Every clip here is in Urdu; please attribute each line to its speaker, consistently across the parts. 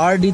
Speaker 1: RD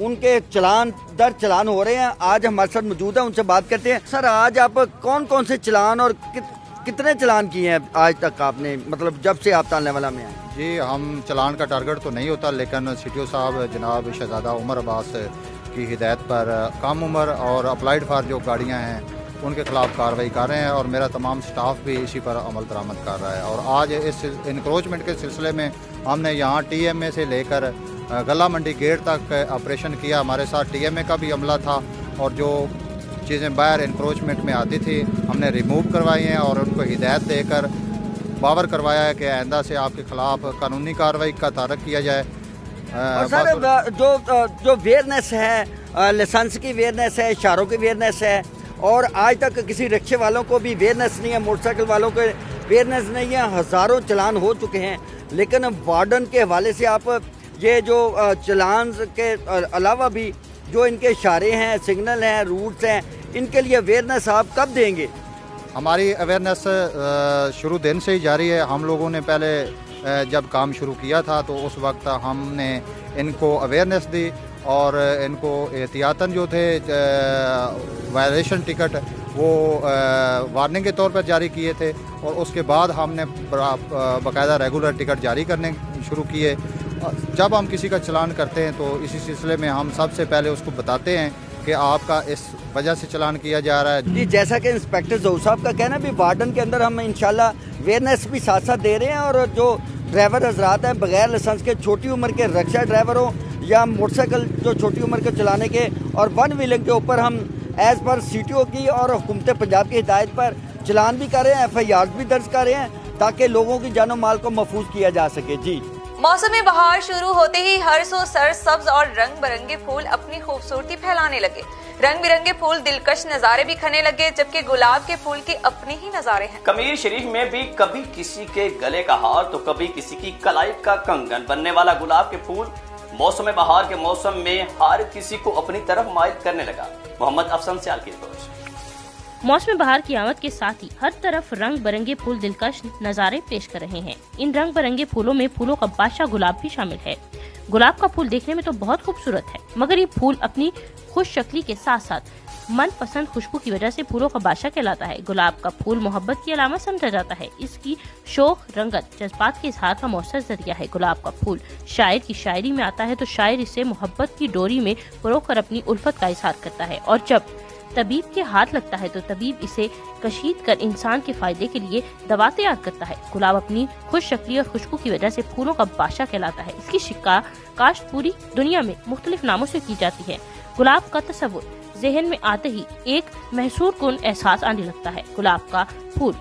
Speaker 2: ان کے چلان در چلان ہو رہے ہیں. آج ہمارے ساتھ موجود ہیں, ان سے بات کرتے ہیں. سر آج آپ کون کون سے چلان اور کتنے چلان کیے ہیں آج تک آپ نے, مطلب جب سے آپ تالنے والا میں آئے؟
Speaker 3: جی ہم چلان کا ٹارگٹ تو نہیں ہوتا, لیکن سی ٹی او صاحب جناب شہزادہ عمر عباس کی ہدایت پر کم عمر اور اپلائیڈ فار جو گاڑیاں ہیں ان کے خلاف کارروائی کر رہے ہیں, اور میرا تمام سٹاف بھی اسی پر عمل درآمد کر رہا ہے. اور آج اس انکروچمنٹ کے سلسلے میں ہم نے یہاں ٹی ایم اے سے لے کر گلا منڈی گیٹ تک آپریشن کیا. ہمارے ساتھ ٹی ایم اے کا بھی عملہ تھا, اور جو چیزیں باہر انکروچمنٹ میں آتی تھی ہم نے ریموو کروائی ہیں, اور ان کو ہدایت دے کر باور کروایا ہے کہ آئندہ سے آپ کے خلاف قانونی کارروائی کا تحرک کیا جائے.
Speaker 2: اور سر جو ویئرنیس ہے, لائسنس کی ویئرنیس ہے, اشاروں کی ویئرنیس ہے, اور آج تک کسی رکشے والوں کو بھی ویئرنیس نہیں ہے, موٹر سائیکل والوں کو ویئرنیس نہیں ہے. ہزاروں چلان ہو چکے ہیں, لیکن وارڈن کے حوالے سے آپ یہ جو چلان کے علاوہ بھی جو ان کے اشارے ہیں, سگنل ہیں, روٹس ہیں, ان کے لیے اویئرنیس آپ کب دیں گے؟
Speaker 3: ہماری اویئرنیس شروع دن سے ہی جاری ہے. ہم لوگوں نے پہلے جب کام شروع کیا تھا تو اس وقت ہم نے ان کو اویئرنیس دی, اور ان کو احتیاطاً جو تھے وائلیشن ٹکٹ وہ وارننگ کے طور پر جاری کیے تھے, اور اس کے بعد ہم نے باقاعدہ ریگولر ٹکٹ جاری کرنے شروع کیے. جب ہم کسی کا چلان کرتے ہیں تو اسی سلسلے میں ہم سب سے پہلے اس کو بتاتے ہیں کہ آپ کا اس وجہ سے چلان کیا جا رہا ہے.
Speaker 2: جی جیسا کہ انسپیکٹر ظہور صاحب کا کہنا ہے بھی وارڈن کے اندر ہم انشاءاللہ ویئرنیس بھی ساتھ ساتھ دے رہے ہیں, اور جو ڈرائیور حضرات ہیں بغیر لائسنس کے, چھوٹی عمر کے رکشہ ڈرائیور ہوں یا موٹر سائیکل جو چھوٹی عمر کے چلانے کے, اور ون ویلنگ کے اوپر ہم as per C T O کی اور حکومت پنجاب کی ہدایت پر چلان بھی کر رہے ہیں, ایف آئی آر بھی درج کر رہے ہیں, تاکہ لوگوں کی جان و مال کو محفوظ کیا جا سکے. جی
Speaker 4: موسم بہار شروع ہوتے ہی ہر سو سر سبز اور رنگ برنگے پھول اپنی خوبصورتی پھیلانے لگے. رنگ برنگے پھول دلکش نظارے بھی کھنے لگے, جبکہ گلاب کے پھول کے اپنے ہی نظارے ہیں.
Speaker 5: کمیر شریف میں بھی کبھی کسی کے گلے کا ہار تو کبھی کسی کی کلائی کا کنگن بننے والا گلاب کے پھول موسم بہار کے موسم میں ہر کسی کو اپنی طرف مائل کرنے لگا. محمد افسن سیال کی رپورٹ.
Speaker 6: موسم بہار کی آمد کے ساتھ ہی ہر طرف رنگ برنگے پھول دلکش نظارے پیش کر رہے ہیں. ان رنگ برنگے پھولوں میں پھولوں کا بادشاہ گلاب بھی شامل ہے. گلاب کا پھول دیکھنے میں تو بہت خوبصورت ہے, مگر یہ پھول اپنی خوش شکلی کے ساتھ ساتھ من پسند خوشبو کی وجہ سے پھولوں کا بادشاہ کہلاتا ہے. گلاب کا پھول محبت کی علامت سمجھا جاتا ہے. اس کی شوق رنگت جذبات کے اظہار کا مؤثر ذریعہ ہے. گلاب کا پھول شاعر کی شاعری میں آتا ہے تو شاعر اسے محبت کی ڈوری میں پرو کر اپنی الفت کا اظہار کرتا ہے, اور جب طبیب کے ہاتھ لگتا ہے تو طبیب اسے کشید کر انسان کے فائدے کے لیے دوا تیار کرتا ہے. گلاب اپنی خوش شکلی اور خوشبو کی وجہ سے پھولوں کا بادشاہ کہلاتا ہے. اس کی کاشت پوری دنیا میں مختلف ناموں سے کی جاتی ہے. گلاب کا تصور ذہن میں آتے ہی ایک محصور کن احساس آنے لگتا ہے. گلاب کا پھول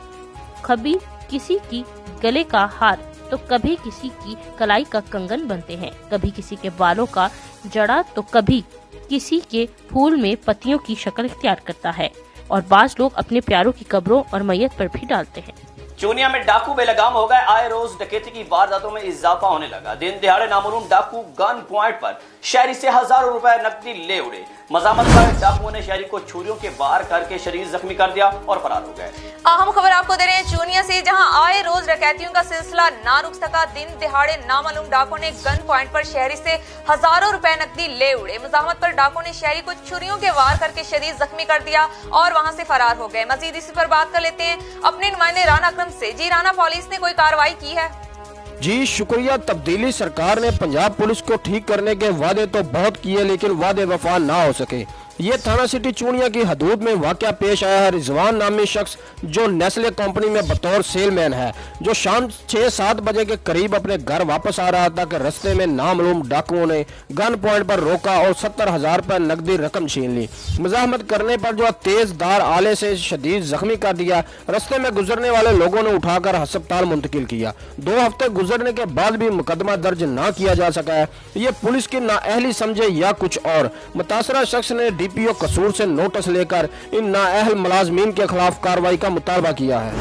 Speaker 6: کبھی کسی کی گلے کا ہار تو کبھی کسی کی کلائی کا کنگن بنتے ہیں, کبھی کسی کے بالوں کا جڑا تو کبھی کسی کے پھول میں پتیوں کی شکل اختیار کرتا ہے, اور بعض لوگ اپنے پیاروں کی قبروں اور میت پر بھی ڈالتے ہیں.
Speaker 5: چونیا میں ڈاکو بے لگام ہو گئے. آئے روز ڈکیتی کی وارداتوں میں اضافہ ہونے لگا. دن دہاڑے نامعلوم ڈاکو گن پوائنٹ پر شہری سے ہزاروں روپے نقدی لے اڑے. مزاحمت پر ڈاکوؤں نے شہری کو چھریوں کے وار کر کے شدید زخمی کر دیا اور فرار ہو گئے.
Speaker 4: اہم خبر آپ کو دے رہے ہیں چونیا سے, جہاں آئے روز ڈکیتیوں کا سلسلہ نہ رک سکا. دن دہاڑے نامعلوم ڈاکو نے گن پوائنٹ پر شہری سے ہزاروں روپے نقدی لے اڑے. مزاحمت پر ڈاکو نے شہری کو چھریوں کے وار کر کے شدید زخمی کر دیا اور وہاں سے فرار ہو گئے. مزید اسی پر بات کر لیتے ہیں اپنے نمائندے رانا اکرم سے. جی رانا, پولیس نے کوئی کارروائی کی ہے؟
Speaker 7: جی شکریہ. تبدیلی سرکار نے پنجاب پولیس کو ٹھیک کرنے کے وعدے تو بہت کیے, لیکن وعدے وفا نہ ہو سکے. یہ تھانہ سٹی چونیا کی حدود میں واقعہ پیش آیا ہے. رضوان نامی شخص جو نیسلے کمپنی میں بطور سیل مین ہے, جو شام 6-7 بجے کے قریب اپنے گھر واپس آ رہا تھا کہ رستے میں نامعلوم ڈاکوؤں نے گن پوائنٹ پر روکا اور 70,000 روپے نقدی رقم چھین لی. مزاحمت کرنے پر جو تیز دار آلے سے شدید زخمی کر دیا. رستے میں گزرنے والے لوگوں نے اٹھا کر ہسپتال منتقل کیا. 2 ہفتے گزرنے کے بعد بھی مقدمہ درج نہ کیا جا سکا ہے. یہ پولیس کی نااہلی سمجھے یا کچھ اور. متاثرہ شخص نے ڈی پی او قصور سے نوٹس لے کر ان نااہل ملازمین کے خلاف کارروائی کا مطالبہ کیا ہے.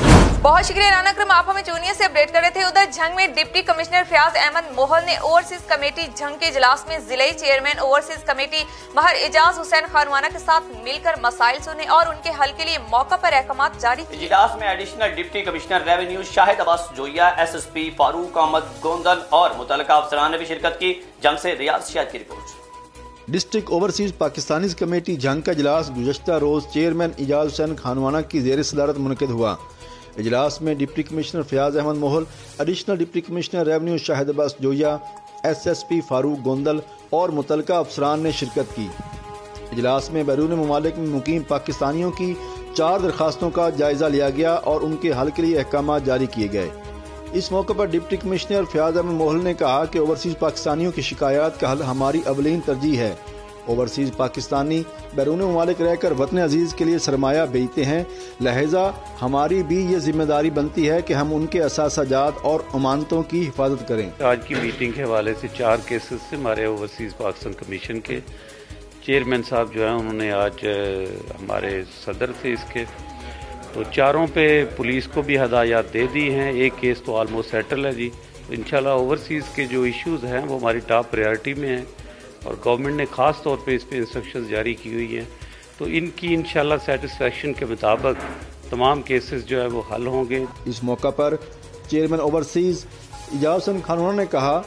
Speaker 4: بہت شکریہ رانا اکرم, آپ ہمیں چونیا سے اپڈیٹ کر رہے تھے. ادھر جھنگ میں ڈپٹی کمشنر فیاض احمد موہل نے اوورسیز کمیٹی جھنگ کے اجلاس میں ضلعی چیئرمین اوورسیز کمیٹی مہر اعجاز حسین خانوانہ کے ساتھ مل کر مسائل سنے اور ان کے حل کے لیے موقع پر احکامات جاری کیے.
Speaker 5: اجلاس میں additional deputy commissioner revenue Shahid Abbas جویا, ایس ایس پی فاروق احمد گوندل اور متعلقہ افسران نے بھی شرکت کی. جنگ سے ریاض شاہد کی report.
Speaker 8: District overseas Pakistanis committee Jhang کا اجلاس گزشتہ روز چیئرمین اعجاز حسین خانوانہ کی زیر صدارت منعقد ہوا۔ اجلاس میں deputy commissioner Fayyaz Ahmed Mohal, additional deputy commissioner revenue Shahid Abbas Joya, SSP Farooq Gondal اور متعلقہ افسران نے شرکت کی۔ اجلاس میں بیرون ممالک میں مقیم پاکستانیوں کی 4 درخواستوں کا جائزہ لیا گیا اور ان کے حل کے لیے احکامات جاری کیے گئے۔ اس موقع پر ڈپٹی کمشنر فیاض احمد موہل نے کہا کہ اوورسیز پاکستانیوں کی شکایات کا حل ہماری اولین ترجیح ہے۔ اوورسیز پاکستانی بیرون ممالک رہ کر وطن عزیز کے لیے سرمایہ بیچتے ہیں، لہذا ہماری بھی یہ ذمہ داری بنتی ہے کہ ہم ان کے اثاثہ جات اور امانتوں کی حفاظت کریں۔
Speaker 9: آج کی میٹنگ کے حوالے سے 4 کیسز سے ہمارے اوورسیز پاکستان کمیشن کے چیئرمین صاحب جو ہیں انہوں نے آج ہمارے صدر تھے اس کے، تو 4 پہ پولیس کو بھی ہدایات دے دی ہیں۔ ایک کیس تو آلموسٹ سیٹل ہے جی، تو انشاءاللہ اوورسیز کے جو ایشوز ہیں وہ ہماری ٹاپ پریارٹی میں ہیں اور گورنمنٹ نے خاص طور پہ اس پہ انسٹرکشنز جاری کی ہوئی ہیں، تو ان کی انشاءاللہ سیٹسفیکشن کے مطابق تمام کیسز جو ہے وہ حل ہوں گے۔
Speaker 8: اس موقع پر چیئرمین اوورسیز اعجاز حسین خانوانہ نے کہا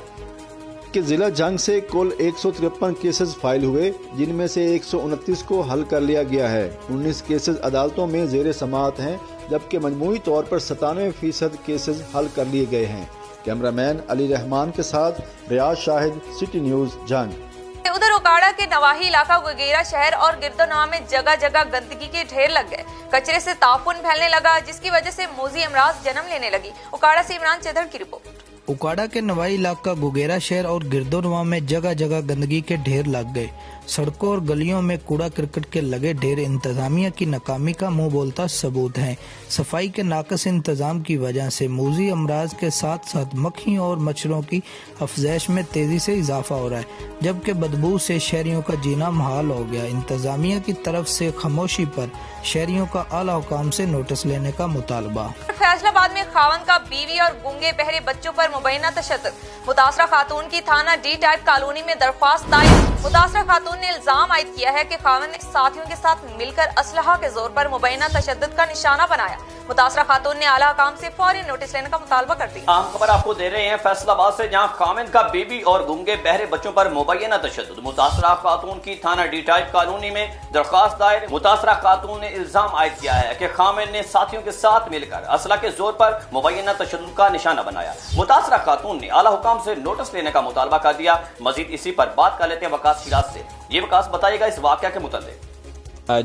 Speaker 8: کہ ضلع جھنگ سے کل 153 کیسز فائل ہوئے، جن میں سے 129 کو حل کر لیا گیا ہے۔ 19 کیسز عدالتوں میں زیر سماعت ہیں، جبکہ مجموعی طور پر 97% کیسز حل کر لیے گئے ہیں۔ کیمرہ مین علی رحمان کے ساتھ ریاض شاہد، سٹی نیوز جھنگ۔
Speaker 4: ادھر اوکاڑا کے نواحی علاقہ گگیرا شہر اور گرد و نواح میں جگہ جگہ گندگی کے ڈھیر لگ گئے، کچرے سے تعفن پھیلنے لگا، جس کی وجہ سے موذی امراض جنم لینے لگی۔ اوکاڑا سے عمران چدھر کی رپورٹ۔
Speaker 10: اوکاڑا کے نواحی علاقہ گگیرا شہر اور گرد و نواح میں جگہ جگہ گندگی کے ڈھیر لگ گئے۔ سڑکوں اور گلیوں میں کوڑا کرکٹ کے لگے ڈھیر انتظامیہ کی ناکامی کا منہ بولتا ثبوت ہیں۔ صفائی کے ناقص انتظام کی وجہ سے موذی امراض کے ساتھ ساتھ مکھیوں اور مچھروں کی افزائش میں تیزی سے اضافہ ہو رہا ہے، جبکہ بدبو سے شہریوں کا جینا محال ہو گیا۔ انتظامیہ کی طرف سے خاموشی پر شہریوں کا اعلیٰ حکام سے نوٹس لینے کا مطالبہ۔
Speaker 4: فیصل آباد میں خاوند کا بیوی اور گونگے بہرے بچوں پر مبینہ تشدد، متاثرہ خاتون کی تھانہ ڈی ٹائپ کالونی میں درخواست دائر۔ متاثرہ خاتون نے الزام عائد کیا ہے کہ خاوند نے ساتھیوں کے ساتھ مل کر اسلحہ کے زور پر مبینہ تشدد کا نشانہ بنایا۔ متاثرہ خاتون نے اعلیٰ حکام سے فوری نوٹس لینے کا مطالبہ کر دیا۔
Speaker 5: اہم خبر آپ کو دے رہے ہیں فیصل آباد سے، جہاں خاوند کا بیوی اور گونگے بہرے بچوں پر مبینہ تشدد، متاثرہ خاتون کی تھانہ ڈی ٹائپ کالونی میں درخواست دائر۔ متاثرہ خاتون نے الزام عائد کیا ہے کہ خاوند نے ساتھیوں کے ساتھ مل کر اسلحہ کے زور پر مبینہ تشدد کا نشانہ بنایا۔ متاثرہ خاتون نے اعلیٰ حکام سے نوٹس لینے کا مطالبہ کر دیا۔ مزید اسی پر بات کر لیتے ہیں وقاص شیراز سے۔ یہ وقاص بتائے گا اس واقعہ کے متعلق۔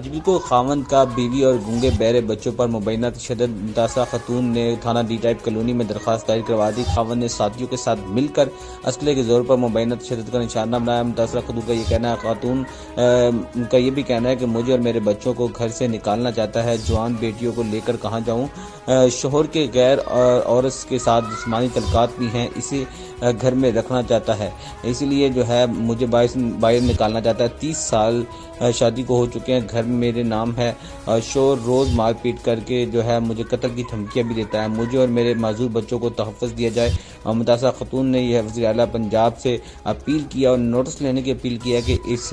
Speaker 11: جی بالکل، خاوند کا بیوی اور گونگے بہرے بچوں پر مبینہ تشدد، متاثرہ خاتون نے تھانہ ڈی ٹائپ کالونی میں درخواست دائر کروا دی۔ خاوند نے ساتھیوں کے ساتھ مل کر اسلحے کے زور پر مبینہ تشدد کا نشانہ بنایا۔ متاثرہ خاتون کا یہ کہنا ہے، خاتون کا یہ بھی کہنا ہے کہ مجھے اور میرے بچوں کو گھر سے نکالنا چاہتا ہے، جوان بیٹیوں کو لے کر کہاں جاؤں، شوہر کے غیر عورت کے ساتھ جسمانی تعلقات بھی ہیں، اسے گھر میں رکھنا چاہتا ہے، اسی لیے جو ہے مجھے باہر نکالنا چاہتا ہے۔ 30 سال شادی کو ہو چکے ہیں، گھر میرے نام ہے، شوہر روز مار پیٹ کر کے جو ہے مجھے قتل کی دھمکیاں بھی دیتا ہے، مجھے اور میرے معذور بچوں کو تحفظ دیا جائے۔ متاثرہ خاتون نے یہ وزیر اعلیٰ پنجاب سے اپیل کیا اور نوٹس لینے کی اپیل کیا کہ اس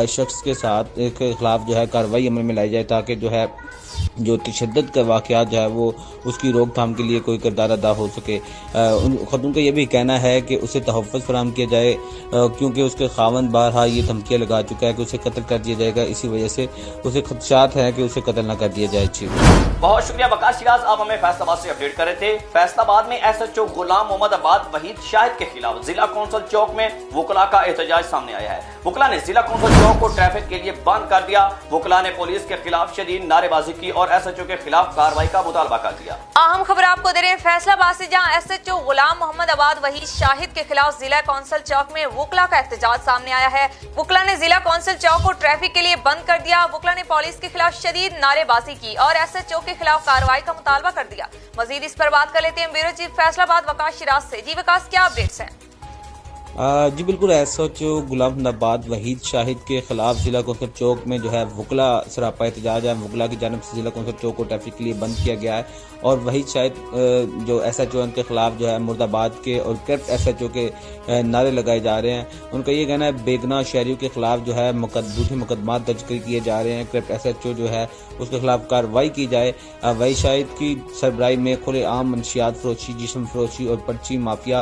Speaker 11: شخص کے ساتھ کے خلاف جو ہے کارروائی عمل میں لائی جائے، تاکہ جو ہے جو تشدد کا واقعات جو ہے وہ اس کی روک تھام کے لیے کوئی کردار ادا ہو سکے۔ خاتون کا یہ بھی کہنا ہے کہ اسے تحفظ فراہم کیا جائے، کیونکہ اس کے خاوند بارہا یہ دھمکیاں لگا چکا ہے کہ اسے قتل کر دیا جائے گا، اسی وجہ سے اسے خدشات ہیں کہ اسے قتل نہ کر دیا جائے۔
Speaker 5: بہت شکریہ وقاص شیراز، آپ ہمیں فیصل آباد سے اپڈیٹ کر رہے تھے۔ فیصل آباد میں SHO غلام محمد آباد وحید شاہد کے خلاف ضلع کونسل چوک میں وکلاء کا احتجاج سامنے آیا ہے۔ وکلاء نے ضلع کونسل چوک کو ٹریفک کے لیے بند کر دیا۔ وکلاء نے پولیس کے خلاف شدید نعرے بازی کی اور SHO کے خلاف کارروائی کا مطالبہ کر دیا۔
Speaker 4: اہم خبر آپ کو دے رہے ہیں فیصل آباد سے، جہاں SHO غلام محمد آباد وحید شاہد کے خلاف ضلع کونسل چوک میں وکلاء کا احتجاج سامنے آیا ہے۔ وکلاء نے ضلع کونسل چوک کو ٹریفک کے لیے بند کر دیا۔ وکلاء نے پولیس کے خلاف شدید نعرے بازی کی اور SHO کے خلاف کارروائی کا مطالبہ کر دیا۔ مزید اس پر بات کر لیتے ہیں بیورو چیف فیصل آباد وقاص شیراز سے۔ جی وقاص، کیا اپڈیٹس ہیں؟
Speaker 11: جی بالکل، SHO غلام محمد آباد وحید شاہد کے خلاف ضلع کونسل چوک میں جو ہے وکلاء سراپا احتجاج ہے۔ وکلاء کی جانب سے ضلع کونسل چوک کو ٹریفک کے لیے بند کیا گیا ہے اور وحید شاہد جو SHO ان کے خلاف جو ہے مرد آباد کے اور کرپٹ SHO کے نعرے لگائے جا رہے ہیں۔ ان کا یہ کہنا ہے بے گناہ شہریوں کے خلاف جو ہے جھوٹے مقدمات درج کیے جا رہے ہیں، کرپٹ SHO جو ہے اس کے خلاف کارروائی کی جائے۔ وحید شاہد کی سربراہی میں کھلے عام منشیات فروشی، جسم فروشی اور پرچی مافیا